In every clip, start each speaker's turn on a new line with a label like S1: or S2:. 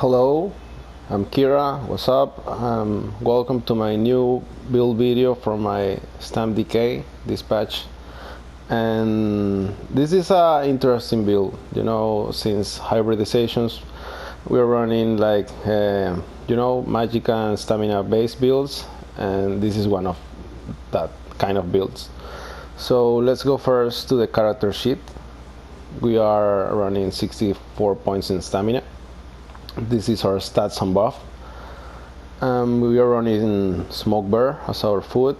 S1: Hello, I'm Kira, what's up? Welcome to my new build video from my StamDk dispatch. And this is an interesting build, since hybridizations we're running like, magic and stamina based builds, and this is one of that kind of builds. So let's go first to the character sheet. We are running 64 points in stamina. This is our stats and buff. We are running Smoke Bear as our food,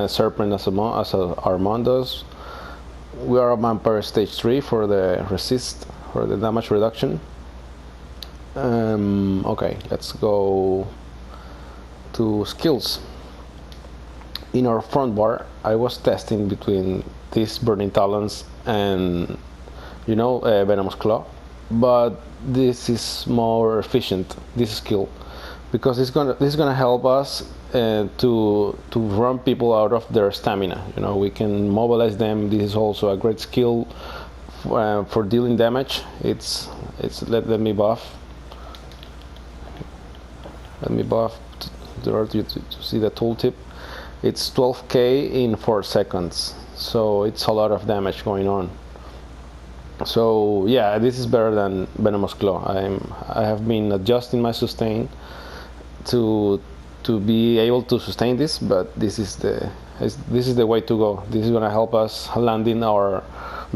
S1: Serpent as our Mondos. We are on Vampire stage 3 for the resist, for the damage reduction. Okay, let's go to skills. In our front bar, I was testing between these Burning Talons and, Venomous Claw, but this is more efficient, this skill, because this is gonna help us to run people out of their stamina. We can mobilize them. This is also a great skill for dealing damage. Let me buff in order to see the tooltip. It's 12k in 4 seconds, so it's a lot of damage going on. So yeah, this is better than Venomous Claw. I have been adjusting my sustain to be able to sustain this, but this is the way to go. This is gonna help us landing our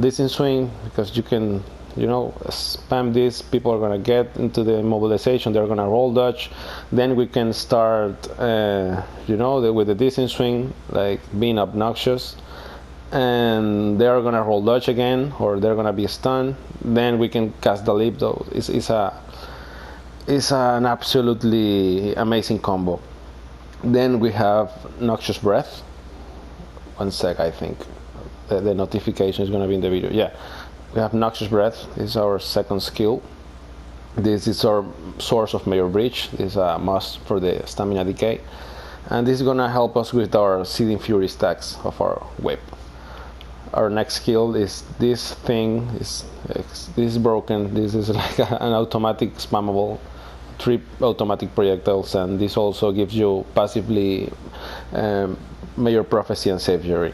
S1: distance swing, because you can spam this. People are gonna get into the mobilization. They're gonna roll dodge. Then we can start with the distance swing, like being obnoxious, and they're gonna roll dodge again, or they're gonna be stunned. Then we can cast the leap. Though it's an absolutely amazing combo. Then we have Noxious Breath. One sec, I think the notification is gonna be in the video. Yeah, we have Noxious Breath. This is our second skill. This is our source of Major Breach. This is a must for the stamina decay, and this is gonna help us with our Seething Fury stacks of our whip. Our next skill is this thing. This is broken. This is like an automatic spammable, 3 automatic projectiles, and this also gives you passively Major Prophecy and Savagery.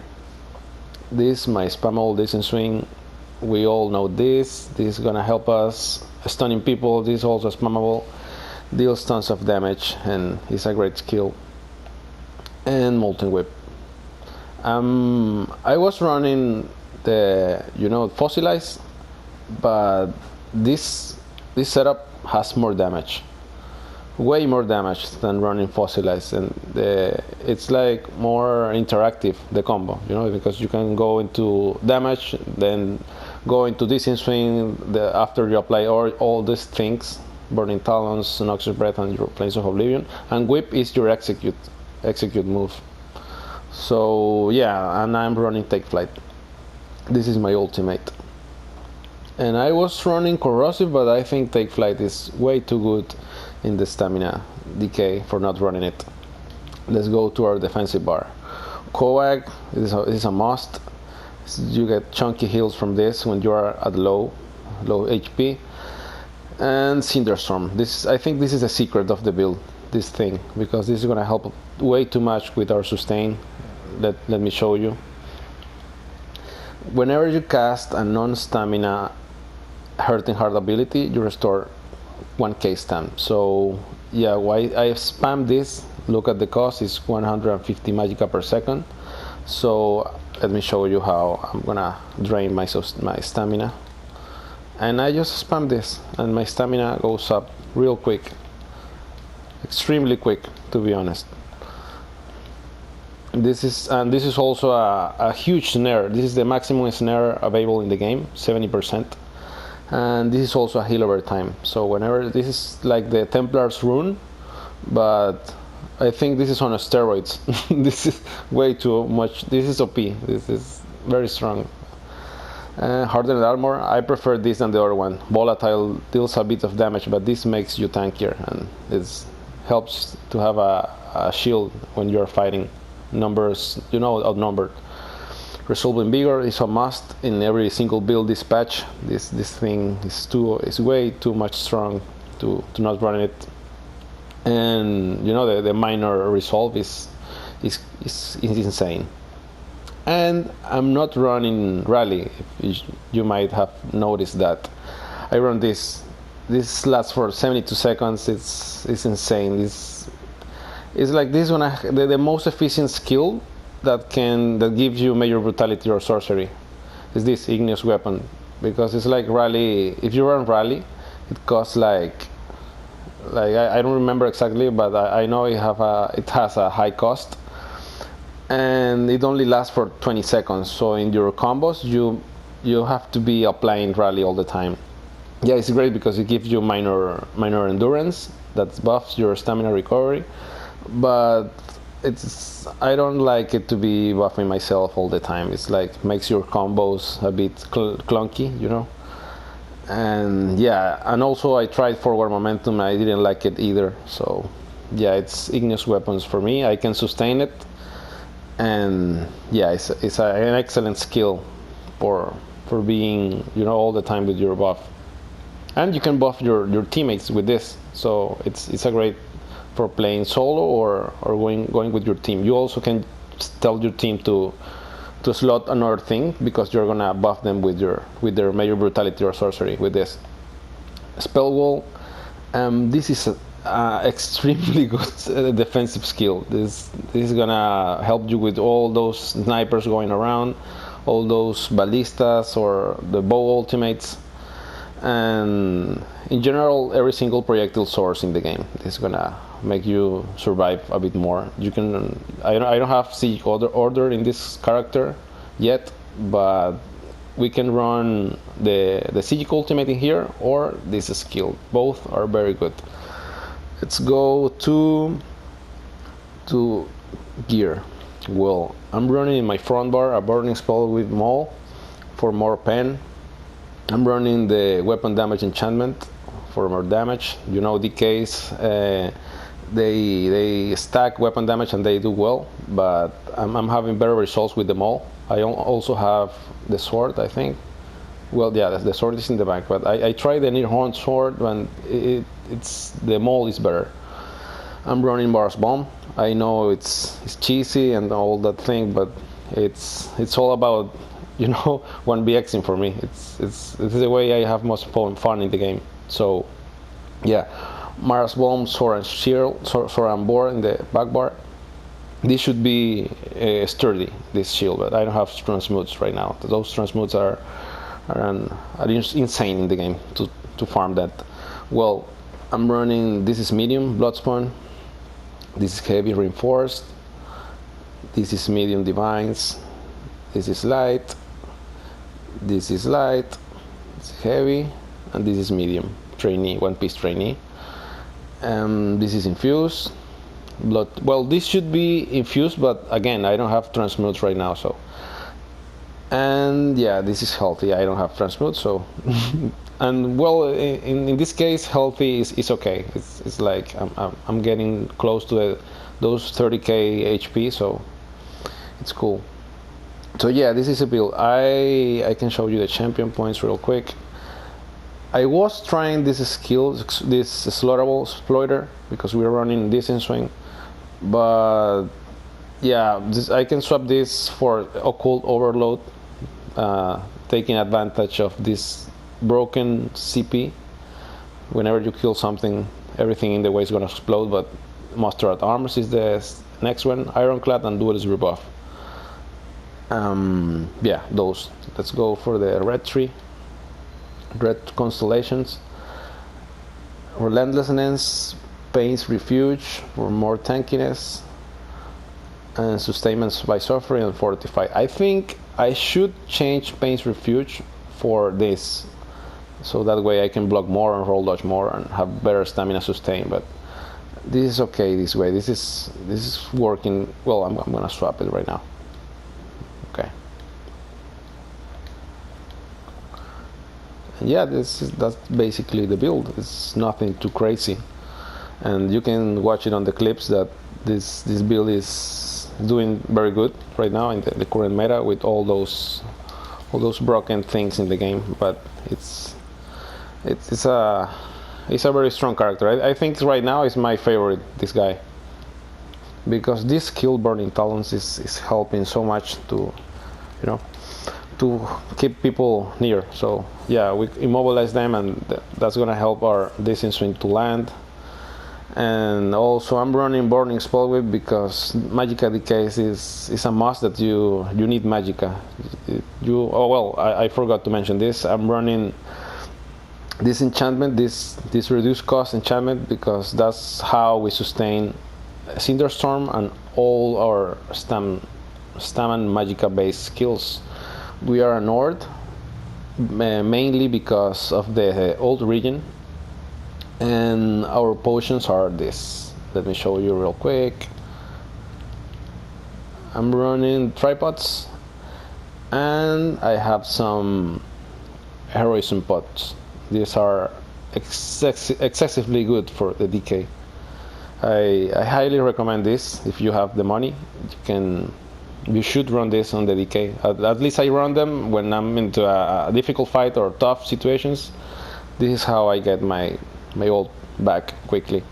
S1: This, my spammable distance swing, we all know this. This is gonna help us stunning people. This is also spammable, deals tons of damage, and is a great skill. And Molten Whip. I was running the Fossilize, but this setup has more damage, way more damage than running Fossilize, and it's like more interactive, the combo, because you can go into damage, then go into distance swing after you apply all these things, Burning Talons, Noxious Breath, and your Plains of Oblivion, and Whip is your execute move. So yeah, and I'm running Take Flight. This is my ultimate. And I was running Corrosive, but I think Take Flight is way too good in the stamina decay for not running it. Let's go to our defensive bar. Coag is a must. You get chunky heals from this when you are at low HP. And Cinderstorm. I think this is the secret of the build, this thing, because this is gonna help way too much with our sustain. Let me show you. Whenever you cast a non-stamina Hurting Heart ability, you restore 1k stam. So yeah, why I spam this? Look at the cost, it's 150 magica per second. So let me show you how I'm gonna drain my stamina. And I just spam this, and my stamina goes up real quick, extremely quick, to be honest. This is also a huge snare. This is the maximum snare available in the game, 70%. And this is also a heal over time. So whenever, this is like the Templar's rune, but I think this is on steroids. This is way too much. This is OP. This is very strong. Hardened armor, I prefer this than the other one. Volatile deals a bit of damage, but this makes you tankier, and it helps to have a shield when you're fighting numbers, outnumbered. Resolving Vigor is a must in every single build dispatch. This thing is way too much strong to not run it. And you know, the minor resolve is insane. And I'm not running rally. You might have noticed that I run this. This lasts for 72 seconds. It's insane. It's like this one, the most efficient skill that gives you major brutality or sorcery is this igneous weapon, because it's like rally. If you run rally, it costs like I don't remember exactly, but I know it has a high cost, and it only lasts for 20 seconds. So in your combos, you have to be applying rally all the time. Yeah, it's great because it gives you minor endurance that buffs your stamina recovery, but I don't like it to be buffing myself all the time. It's like makes your combos a bit clunky, you know. And yeah, and also I tried forward momentum. I didn't like it either. So yeah, it's igneous weapons for me. I can sustain it, and yeah, it's an excellent skill for being, you know, all the time with your buff. And you can buff your teammates with this. So it's a great for playing solo or going with your team. You also can tell your team to slot another thing, because you're gonna buff them with their major brutality or sorcery with this spell wall. This is extremely good defensive skill. This is gonna help you with all those snipers going around, all those ballistas or the bow ultimates, and in general every single projectile source in the game. This is gonna make you survive a bit more. You can I don't have siege order in this character yet, but we can run the siege ultimate in here or this skill. Both are very good. Let's go to gear. Well, I'm running in my front bar a burning spell with maul for more pen. I'm running the weapon damage enchantment for more damage. You know, DKs, they stack weapon damage and they do well, but I'm having better results with them all. I also have the sword, I think. Well, yeah, the sword is in the back, but I tried the Nearhorn sword when it's the maul is better. I'm running Mars Bomb. I know it's cheesy and all that thing, but it's all about, you know, 1BXing for me. It's the way I have most fun in the game. So yeah, Mars Bomb, sword and shield, sword and board in the back bar. This should be sturdy, this shield, but I don't have transmutes right now. Those transmutes are insane in the game to farm that. Well, I'm running, this is medium Bloodspawn, this is heavy reinforced, this is medium divines, this is light, this is light, it's heavy, and this is medium trainee, one piece trainee. This is infused blood. Well, this should be infused, but again, I don't have transmutes right now, so. And yeah, this is healthy. I don't have transmute, so. And well, in this case, healthy is okay. It's like I'm getting close to those 30k HP, so it's cool. So yeah, this is a build. I can show you the champion points real quick. I was trying this skill, this slaughterable exploiter, because we were running distance swing, but yeah, I can swap this for occult overload, taking advantage of this broken CP. Whenever you kill something, everything in the way is going to explode, but Mustard Armors is the next one, Ironclad and Duelist Rebuff. Yeah, those. Let's go for the red tree. Red constellations. Relentlessness, Pain's Refuge for more tankiness, and sustainments by suffering and fortify. I think I should change Pain's Refuge for this, so that way I can block more and roll dodge more and have better stamina sustain. But this is okay this way. This is working well. I'm gonna swap it right now. Okay. Yeah, that's basically the build. It's nothing too crazy, and you can watch it on the clips that this build is doing very good right now in the current meta with all those broken things in the game. But it's is a very strong character. I think right now is my favorite, this guy, because this skill burning talents is helping so much to, you know, to keep people near. So yeah, we immobilize them, and that's gonna help our distance swing to land. And also I'm running burning spell whip because Magicka decays is a must, that you need Magicka. I forgot to mention this. I'm running this enchantment, this reduced cost enchantment, because that's how we sustain Cinderstorm and all our Stam and Magicka based skills. We are a Nord, mainly because of the old region, and our potions are this. Let me show you real quick. I'm running tripods, and I have some heroism pots. These are excessively good for the DK. I highly recommend this. If you have the money, you should run this on the DK. At least I run them when I'm into a difficult fight or tough situations. This is how I get my ult back quickly.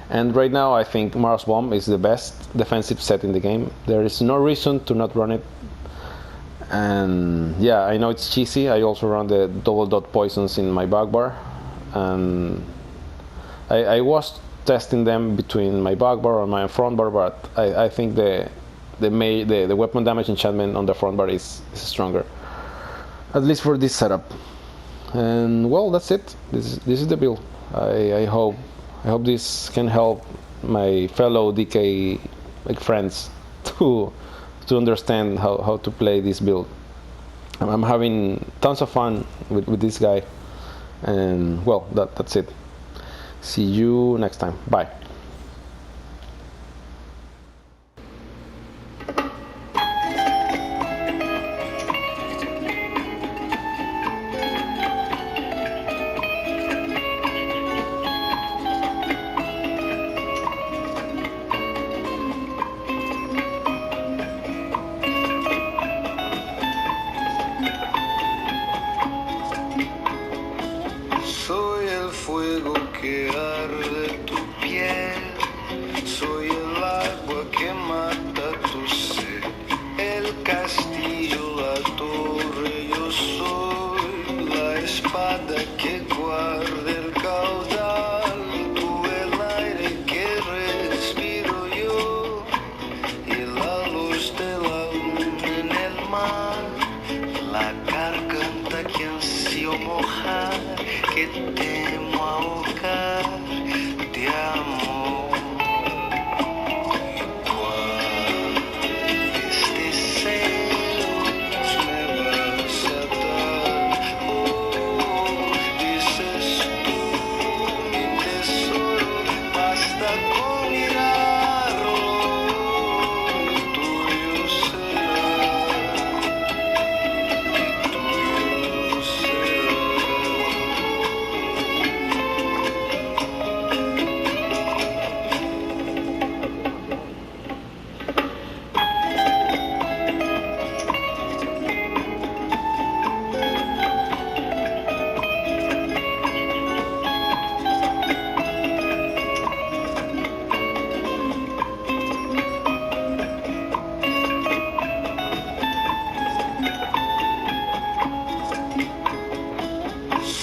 S1: And right now I think Mars Bomb is the best defensive set in the game. There is no reason to not run it. And yeah, I know it's cheesy. I also run the double dot poisons in my back bar, and I was testing them between my back bar and my front bar, but I think the weapon damage enchantment on the front bar is stronger, at least for this setup. And well, that's it. This is the build. I hope this can help my fellow DK friends to understand how to play this build. I'm having tons of fun with this guy, and well, that's it. See you next time. Bye.
S2: Soy el fuego que arde tu piel, soy el agua que mata tu sed, el castillo, la torre, yo soy la espada que guarda el caudal, tú el aire que respiro yo, y la luz de la luna en el mar, la garganta que ansío mojar, que temo ahogar de amor. Este celos me vas a dar, oh, dices tú, mi tesoro, basta con mirarlo, tuyo será, y tuyo será.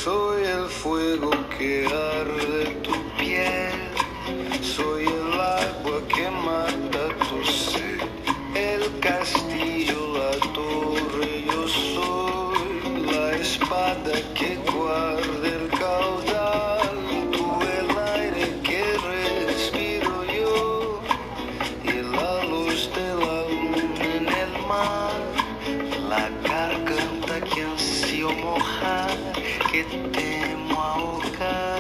S2: Soy el fuego que arde tu piel, soy el agua que mata tu sed, el castillo, la torre, yo soy la espada que guarda el caudal, tú el aire que respiro yo, y la luz de la luna en el mar, la garganta que ansío mojar, que temo ahogar.